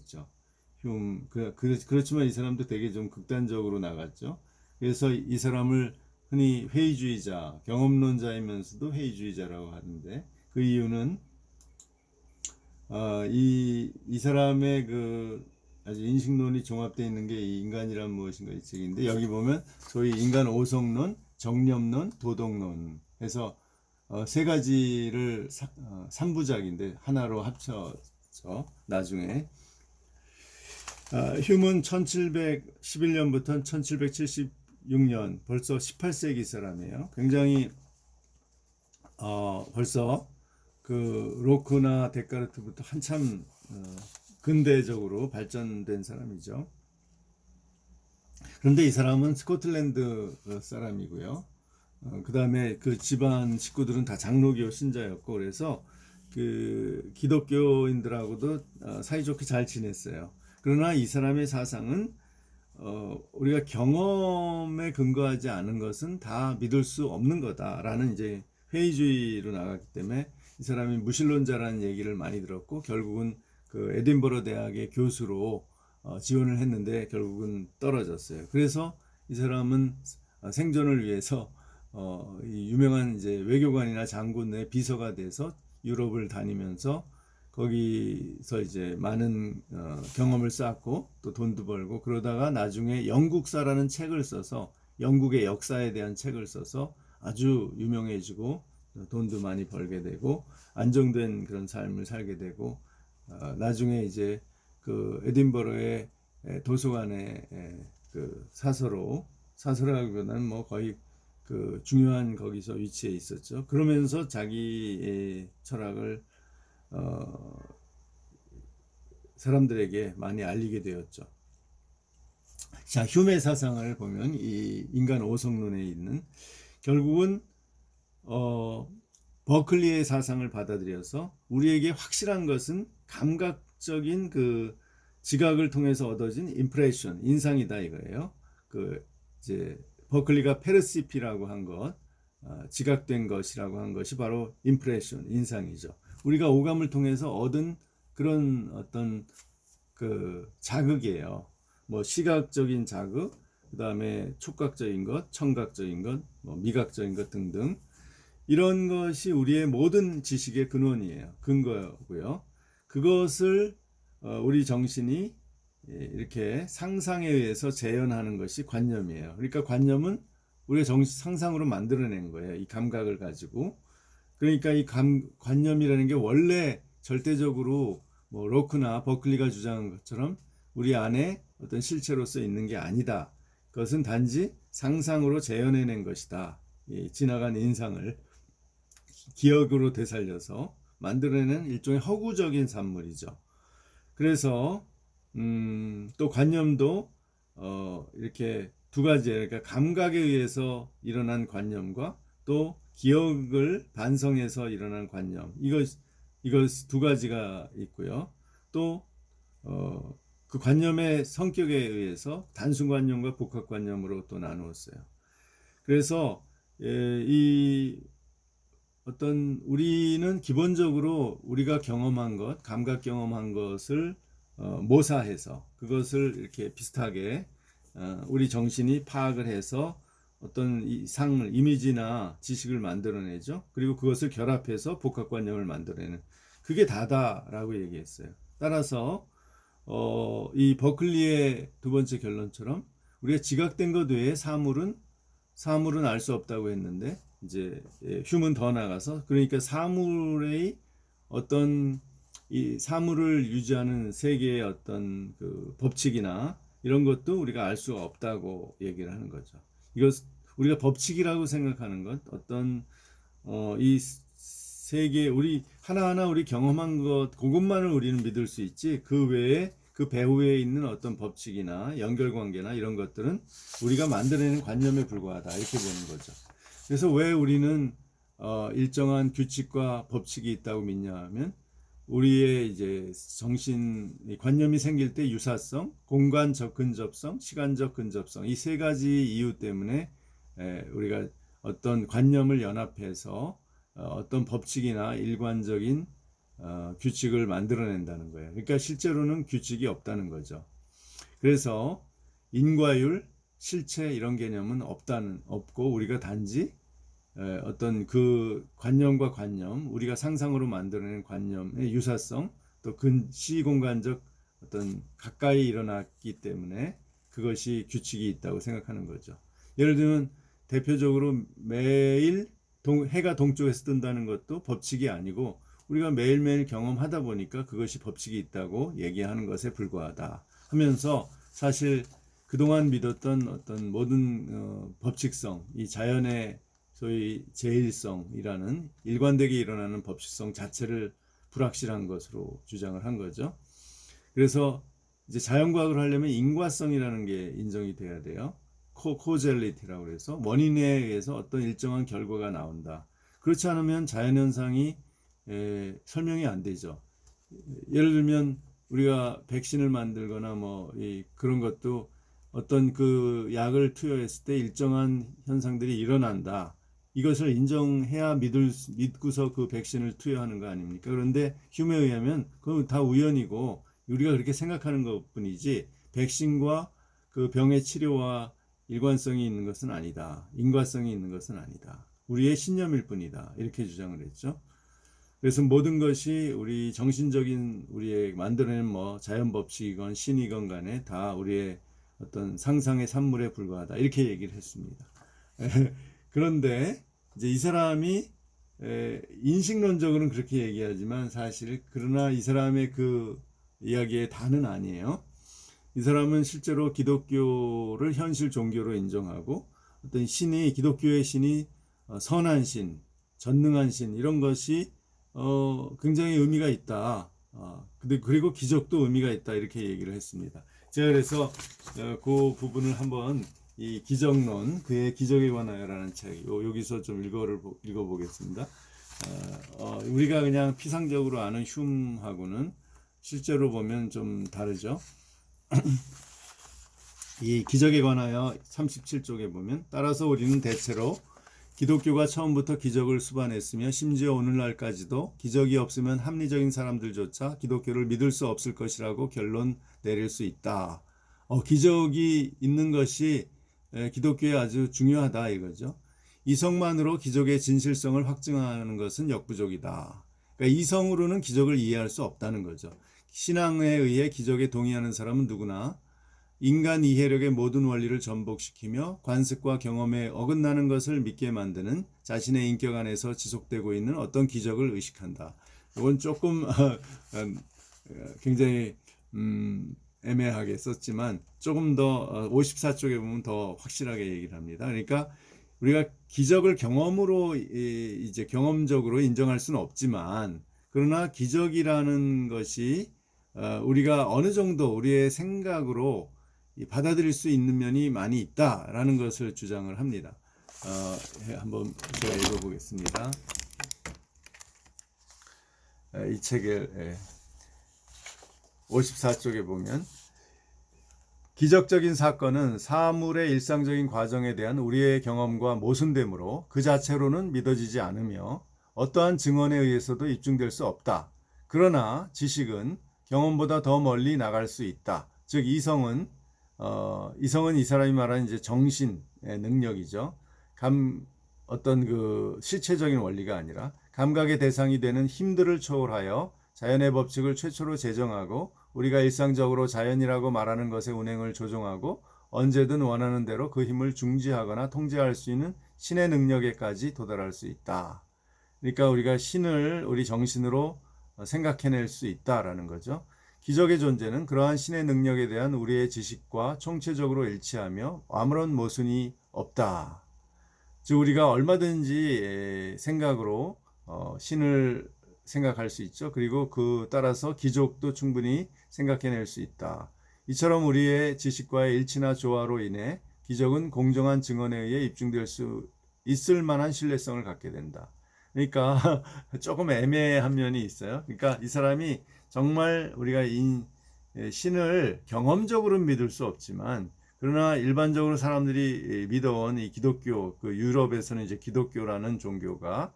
있죠. 그렇지만 이 사람도 되게 좀 극단적으로 나갔죠. 그래서 이 사람을 흔히 회의주의자, 경험론자이면서도 회의주의자라고 하는데, 그 이유는 이 사람의 그 아주 인식론이 종합되어 있는 게 이 인간이란 무엇인가 이 책인데, 여기 보면 소위 인간 오성론, 정념론, 도덕론 해서 세 가지를 3부작인데 하나로 합쳐서 나중에 휴먼 1711년부터 1776년 벌써 18세기 사람이에요. 굉장히 벌써 그 로크나 데카르트부터 한참 근대적으로 발전된 사람이죠. 그런데 이 사람은 스코틀랜드 사람이고요. 그 다음에 그 집안 식구들은 다 장로교 신자였고, 그래서 그 기독교인들하고도 사이좋게 잘 지냈어요. 그러나 이 사람의 사상은 우리가 경험에 근거하지 않은 것은 다 믿을 수 없는 거다라는 이제 회의주의로 나갔기 때문에 이 사람이 무신론자라는 얘기를 많이 들었고, 결국은 그 에딘버러 대학의 교수로 지원을 했는데 결국은 떨어졌어요. 그래서 이 사람은 생존을 위해서 이 유명한 이제 외교관이나 장군의 비서가 돼서 유럽을 다니면서 거기서 이제 많은 경험을 쌓고 또 돈도 벌고, 그러다가 나중에 영국사라는 책을 써서 영국의 역사에 대한 책을 써서 아주 유명해지고 돈도 많이 벌게 되고 안정된 그런 삶을 살게 되고, 나중에 이제 그 에딘버러의 도서관에 그 사서라기보다는 뭐 거의 그 중요한 거기서 위치에 있었죠. 그러면서 자기의 철학을 사람들에게 많이 알리게 되었죠. 자, 휴메 사상을 보면 이 인간 오성론에 있는, 결국은 버클리의 사상을 받아들여서 우리에게 확실한 것은 감각적인 그 지각을 통해서 얻어진 임프레션, 인상이다 이거예요. 그 이제 버클리가 페르시피라고 한 것, 지각된 것이라고 한 것이 바로 임프레션, 인상이죠. 우리가 오감을 통해서 얻은 그런 어떤 그 자극이에요. 뭐 시각적인 자극, 그 다음에 촉각적인 것, 청각적인 것, 뭐 미각적인 것 등등, 이런 것이 우리의 모든 지식의 근원이에요. 근거고요. 그것을 우리 정신이 이렇게 상상에 의해서 재현하는 것이 관념이에요. 그러니까 관념은 우리가 상상으로 만들어낸 거예요. 이 감각을 가지고. 그러니까 이 관념이라는 게 원래 절대적으로 뭐 로크나 버클리가 주장한 것처럼 우리 안에 어떤 실체로서 있는 게 아니다. 그것은 단지 상상으로 재현해낸 것이다. 이 지나간 인상을 기억으로 되살려서 만들어내는 일종의 허구적인 산물이죠. 그래서 또 관념도 이렇게 두 가지예요. 그러니까 감각에 의해서 일어난 관념과 또 기억을 반성해서 일어난 관념, 이거 두 가지가 있고요. 또 그 관념의 성격에 의해서 단순관념과 복합관념으로 또 나누었어요. 그래서 이 어떤 우리는 기본적으로 우리가 경험한 것, 감각 경험한 것을 모사해서 그것을 이렇게 비슷하게 우리 정신이 파악을 해서 어떤 상을, 이미지나 지식을 만들어내죠. 그리고 그것을 결합해서 복합관념을 만들어내는, 그게 다다라고 얘기했어요. 따라서 이 버클리의 두 번째 결론처럼 우리가 지각된 것 외에 사물은 알 수 없다고 했는데, 이제 휴먼 더 나가서, 그러니까 사물의 어떤 이 사물을 유지하는 세계의 어떤 그 법칙이나 이런 것도 우리가 알 수가 없다고 얘기를 하는 거죠. 이것 우리가 법칙이라고 생각하는 것, 어떤 이 세계 우리 하나하나 우리 경험한 것, 그것만을 우리는 믿을 수 있지, 그 외에 그 배후에 있는 어떤 법칙이나 연결관계나 이런 것들은 우리가 만들어내는 관념에 불과하다, 이렇게 보는 거죠. 그래서 왜 우리는 일정한 규칙과 법칙이 있다고 믿냐 하면, 우리의 이제 정신 관념이 생길 때 유사성, 공간적 근접성, 시간적 근접성, 이 세 가지 이유 때문에 우리가 어떤 관념을 연합해서 어떤 법칙이나 일관적인 규칙을 만들어낸다는 거예요. 그러니까 실제로는 규칙이 없다는 거죠. 그래서 인과율, 실체 이런 개념은 없고 우리가 단지 어떤 그 관념과 관념, 우리가 상상으로 만들어낸 관념의 유사성, 또 시공간적 어떤 가까이 일어났기 때문에 그것이 규칙이 있다고 생각하는 거죠. 예를 들면 대표적으로 매일 해가 동쪽에서 뜬다는 것도 법칙이 아니고 우리가 매일매일 경험하다 보니까 그것이 법칙이 있다고 얘기하는 것에 불과하다 하면서 사실 그동안 믿었던 어떤 모든 법칙성, 이 자연의 소위 제일성이라는 일관되게 일어나는 법칙성 자체를 불확실한 것으로 주장을 한 거죠. 그래서 이제 자연과학을 하려면 인과성이라는 게 인정이 돼야 돼요. 코젤리티라고 해서 원인에 의해서 어떤 일정한 결과가 나온다. 그렇지 않으면 자연현상이 설명이 안 되죠. 예를 들면 우리가 백신을 만들거나 그런 것도 어떤 그 약을 투여했을 때 일정한 현상들이 일어난다. 이것을 인정해야 믿고서 그 백신을 투여하는 거 아닙니까? 그런데 휴메에 의하면 그건 다 우연이고 우리가 그렇게 생각하는 것뿐이지 백신과 그 병의 치료와 일관성이 있는 것은 아니다. 인과성이 있는 것은 아니다. 우리의 신념일 뿐이다. 이렇게 주장을 했죠. 그래서 모든 것이 우리 정신적인 우리의 만들어낸 자연 법칙이건 신이건 간에 다 우리의 어떤 상상의 산물에 불과하다. 이렇게 얘기를 했습니다. 그런데 이제 이 사람이 인식론적으로는 그렇게 얘기하지만 사실 그러나 이 사람의 그 이야기의 다는 아니에요. 이 사람은 실제로 기독교를 현실 종교로 인정하고 어떤 신이 기독교의 신이 선한 신, 전능한 신 이런 것이 굉장히 의미가 있다. 그리고 기적도 의미가 있다 이렇게 얘기를 했습니다. 제가 그래서 그 부분을 한번 이 기적론 그의 기적에 관하여라는 책 여기서 좀 읽어보겠습니다. 우리가 그냥 피상적으로 아는 흉하고는 실제로 보면 좀 다르죠. 이 기적에 관하여 37쪽에 보면 따라서 우리는 대체로 기독교가 처음부터 기적을 수반했으며 심지어 오늘날까지도 기적이 없으면 합리적인 사람들조차 기독교를 믿을 수 없을 것이라고 결론 내릴 수 있다. 기적이 있는 것이 기독교에 아주 중요하다 이거죠. 이성만으로 기적의 진실성을 확증하는 것은 역부족이다. 그러니까 이성으로는 기적을 이해할 수 없다는 거죠. 신앙에 의해 기적에 동의하는 사람은 누구나 인간 이해력의 모든 원리를 전복시키며 관습과 경험에 어긋나는 것을 믿게 만드는 자신의 인격 안에서 지속되고 있는 어떤 기적을 의식한다. 이건 조금 굉장히 애매하게 썼지만 조금 더 54쪽에 보면 더 확실하게 얘기를 합니다. 그러니까 우리가 기적을 경험으로 이제 경험적으로 인정할 수는 없지만 그러나 기적이라는 것이 우리가 어느 정도 우리의 생각으로 받아들일 수 있는 면이 많이 있다라는 것을 주장을 합니다. 한번 제가 읽어보겠습니다. 이 책의 54쪽에 보면 기적적인 사건은 사물의 일상적인 과정에 대한 우리의 경험과 모순되므로 그 자체로는 믿어지지 않으며 어떠한 증언에 의해서도 입증될 수 없다. 그러나 지식은 경험보다 더 멀리 나갈 수 있다. 즉 이성은 이 사람이 말하는 이제 정신의 능력이죠. 어떤 그 실체적인 원리가 아니라 감각의 대상이 되는 힘들을 초월하여 자연의 법칙을 최초로 제정하고 우리가 일상적으로 자연이라고 말하는 것의 운행을 조종하고 언제든 원하는 대로 그 힘을 중지하거나 통제할 수 있는 신의 능력에까지 도달할 수 있다. 그러니까 우리가 신을 우리 정신으로 생각해낼 수 있다라는 거죠. 기적의 존재는 그러한 신의 능력에 대한 우리의 지식과 총체적으로 일치하며 아무런 모순이 없다. 즉 우리가 얼마든지 생각으로 신을 생각할 수 있죠. 그리고 그 따라서 기적도 충분히 생각해낼 수 있다. 이처럼 우리의 지식과의 일치나 조화로 인해 기적은 공정한 증언에 의해 입증될 수 있을 만한 신뢰성을 갖게 된다. 그러니까 조금 애매한 면이 있어요. 그러니까 이 사람이 정말 우리가 신을 경험적으로는 믿을 수 없지만 그러나 일반적으로 사람들이 믿어온 이 기독교, 그 유럽에서는 이제 기독교라는 종교가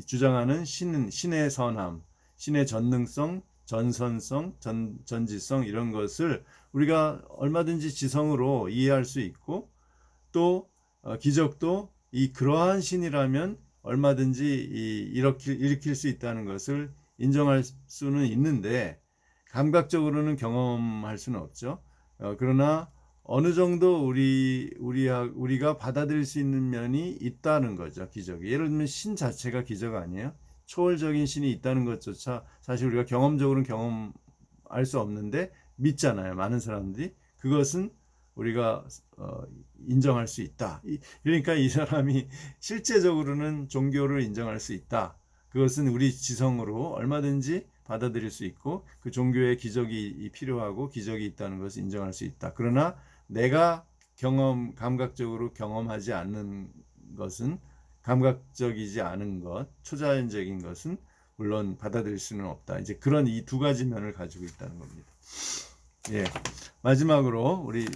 주장하는 신의 선함, 신의 전능성, 전선성, 전지성 이런 것을 우리가 얼마든지 지성으로 이해할 수 있고 또 기적도 그러한 신이라면 얼마든지 일으킬 수 있다는 것을 인정할 수는 있는데 감각적으로는 경험할 수는 없죠. 그러나 어느 정도 우리가 받아들일 수 있는 면이 있다는 거죠. 기적이. 예를 들면 신 자체가 기적 아니에요? 초월적인 신이 있다는 것조차 사실 우리가 경험적으로는 경험할 수 없는데 믿잖아요. 많은 사람들이. 그것은 우리가 인정할 수 있다. 그러니까 이 사람이 실제적으로는 종교를 인정할 수 있다. 그것은 우리 지성으로 얼마든지 받아들일 수 있고 그 종교에 기적이 필요하고 기적이 있다는 것을 인정할 수 있다. 그러나 내가 감각적으로 경험하지 않는 것은 감각적이지 않은 것, 초자연적인 것은 물론 받아들일 수는 없다. 이제 그런 이 두 가지 면을 가지고 있다는 겁니다. 예. 마지막으로 우리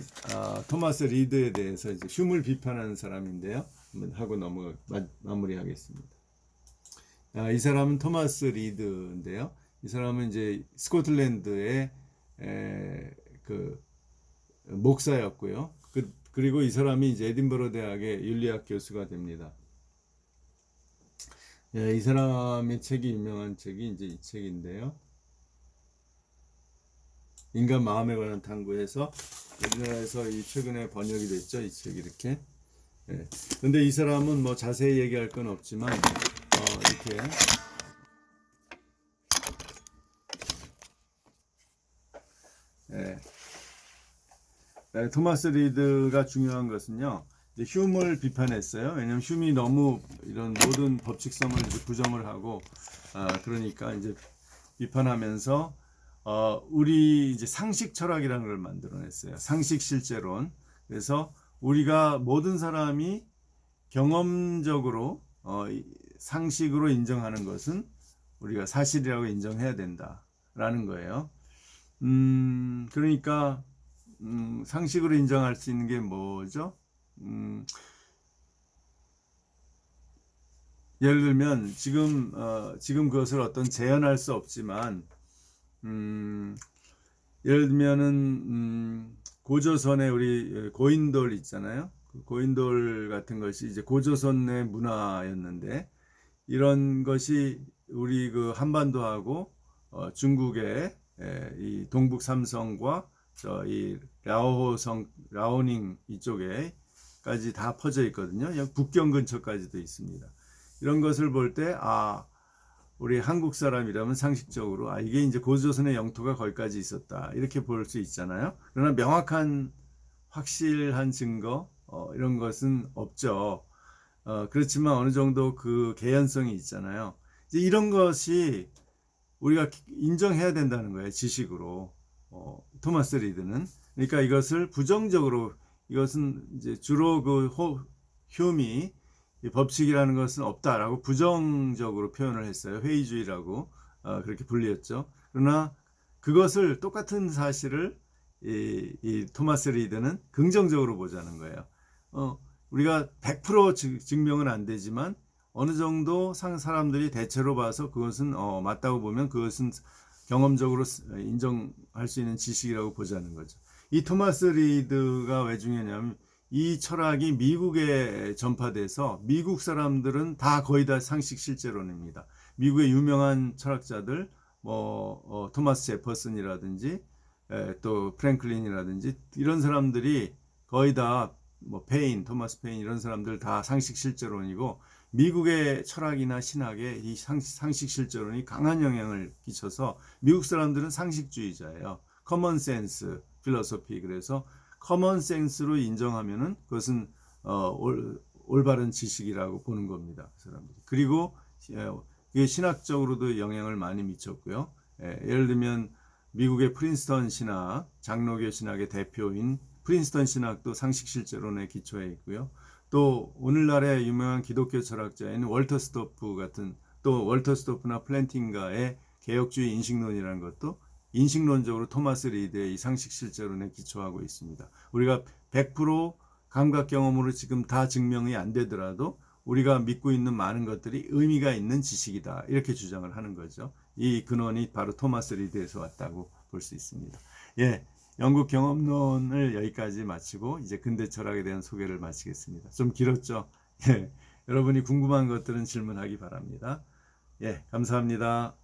토마스 리드에 대해서 이제 흉을 비판하는 사람인데요. 한번 하고 마무리하겠습니다. 이 사람은 토마스 리드인데요. 이 사람은 이제 스코틀랜드의 그 목사였고요. 그리고 이 사람이 이제 에딘버러 대학의 윤리학 교수가 됩니다. 예, 이 사람의 책이 유명한 책이 이제 이 책인데요. 인간 마음에 관한 탐구해서 우리나라에서 최근에 번역이 됐죠. 이 책이 이렇게. 예. 근데 이 사람은 뭐 자세히 얘기할 건 없지만 이렇게 토마스 리드가 중요한 것은요. 흉을 비판했어요. 왜냐하면 흉이 너무 이런 모든 법칙성을 부정을 하고 그러니까 이제 비판하면서 우리 이제 상식 철학이라는 걸 만들어냈어요. 상식 실제론. 그래서 우리가 모든 사람이 경험적으로 상식으로 인정하는 것은 우리가 사실이라고 인정해야 된다라는 거예요. 그러니까 상식으로 인정할 수 있는 게 뭐죠? 예를 들면 지금 그것을 어떤 재현할 수 없지만 예를 들면은 고조선의 우리 고인돌 있잖아요. 그 고인돌 같은 것이 이제 고조선의 문화였는데 이런 것이 우리 그 한반도하고 중국의 이 동북 삼성과 이 라오닝 이쪽에까지 다 퍼져 있거든요. 북경 근처까지도 있습니다. 이런 것을 볼 때 우리 한국 사람이라면 상식적으로 이게 이제 고조선의 영토가 거기까지 있었다 이렇게 볼 수 있잖아요. 그러나 명확한 확실한 증거 이런 것은 없죠. 그렇지만 어느 정도 그 개연성이 있잖아요. 이제 이런 것이 우리가 인정해야 된다는 거예요. 지식으로. 토마스 리드는. 그러니까 이것을 부정적으로 이것은 이제 주로 그 휴미 법칙이라는 것은 없다라고 부정적으로 표현을 했어요. 회의주의라고 그렇게 불리었죠. 그러나 그것을 똑같은 사실을 이 토마스 리드는 긍정적으로 보자는 거예요. 우리가 100% 증명은 안 되지만 어느 정도 사람들이 대체로 봐서 그것은 맞다고 보면 그것은 경험적으로 인정할 수 있는 지식이라고 보자는 거죠. 이 토마스 리드가 왜 중요하냐면 이 철학이 미국에 전파돼서 미국 사람들은 다 거의 다 상식 실제론입니다. 미국의 유명한 철학자들 토마스 제퍼슨이라든지 또 프랭클린이라든지 이런 사람들이 거의 다 토마스 페인 이런 사람들 다 상식 실제론이고 미국의 철학이나 신학에 이 상식 실제론이 강한 영향을 끼쳐서 미국 사람들은 상식주의자예요. 커먼 센스 필로소피. 그래서 커먼 센스로 인정하면은 그것은 올바른 지식이라고 보는 겁니다. 그 사람들이. 그리고 이게 신학적으로도 영향을 많이 미쳤고요. 예를 들면 미국의 프린스턴 신학, 장로교 신학의 대표인 프린스턴 신학도 상식 실제론에 기초해 있고요. 또 오늘날의 유명한 기독교 철학자인 월터 스토프 같은 또 월터 스토프나 플랜팅가의 개혁주의 인식론이라는 것도 인식론적으로 토마스 리드의 이 상식 실제론에 기초하고 있습니다. 우리가 100% 감각 경험으로 지금 다 증명이 안 되더라도 우리가 믿고 있는 많은 것들이 의미가 있는 지식이다. 이렇게 주장을 하는 거죠. 이 근원이 바로 토마스 리드에서 왔다고 볼 수 있습니다. 예, 영국 경험론을 여기까지 마치고 이제 근대 철학에 대한 소개를 마치겠습니다. 좀 길었죠? 예, 여러분이 궁금한 것들은 질문하기 바랍니다. 예, 감사합니다.